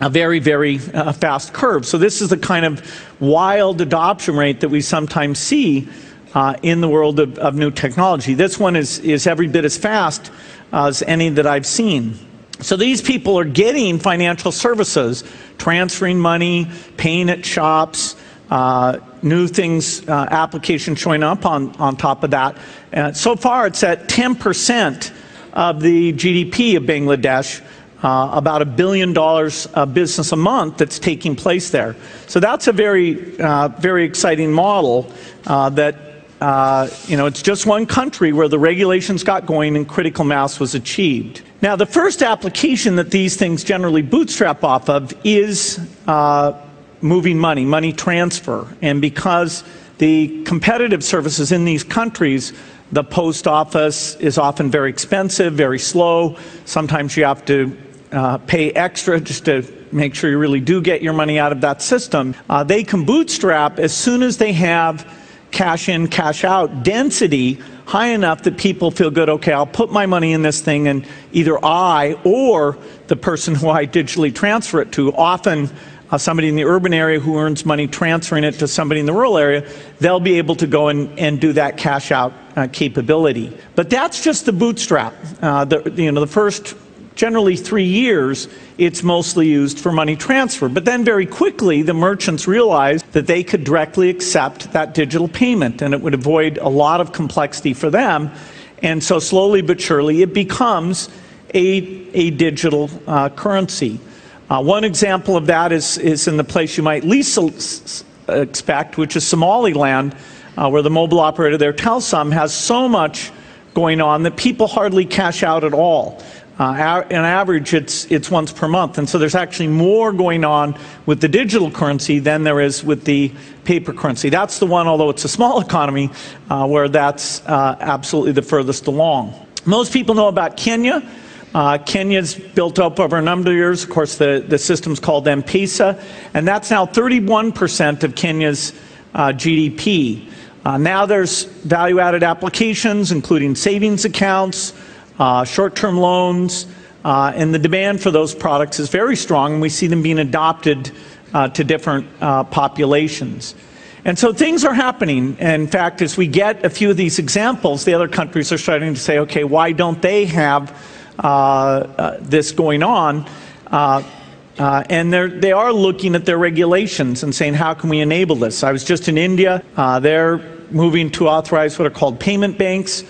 a very, very fast curve. So this is the kind of wild adoption rate that we sometimes see in the world of new technology. This one is every bit as fast as any that I've seen. So these people are getting financial services, transferring money, paying at shops, new things, applications showing up on top of that. So far it's at 10% of the GDP of Bangladesh, about $1 billion of business a month that's taking place there. So that's a very, very exciting model that, it's just one country where the regulations got going and critical mass was achieved. Now, the first application that these things generally bootstrap off of is moving money, money transfer. And because the competitive services in these countries, the post office is often very expensive, very slow. Sometimes you have to pay extra just to make sure you really do get your money out of that system. They can bootstrap as soon as they have cash in, cash out density high enough that people feel good, okay, I'll put my money in this thing, and either I or the person who I digitally transfer it to, often somebody in the urban area who earns money transferring it to somebody in the rural area, they'll be able to go and do that cash out capability. But that's just the bootstrap. The first generally 3 years, it's mostly used for money transfer. But then very quickly, the merchants realized that they could directly accept that digital payment, and it would avoid a lot of complexity for them. And so slowly but surely, it becomes a digital currency. One example of that is in the place you might least expect, which is Somaliland, where the mobile operator there, Telsum, has so much going on that people hardly cash out at all. On average, it's once per month, and so there's actually more going on with the digital currency than there is with the paper currency. That's the one, although it's a small economy, where that's absolutely the furthest along. Most people know about Kenya. Kenya's built up over a number of years. Of course, the system's called M-Pesa, and that's now 31% of Kenya's GDP. Now there's value-added applications, including savings accounts, short-term loans, and the demand for those products is very strong, and we see them being adopted to different populations. And so things are happening. In fact, as we get a few of these examples, the other countries are starting to say, okay, why don't they have this going on? And they are looking at their regulations and saying, how can we enable this? I was just in India. They're moving to authorize what are called payment banks.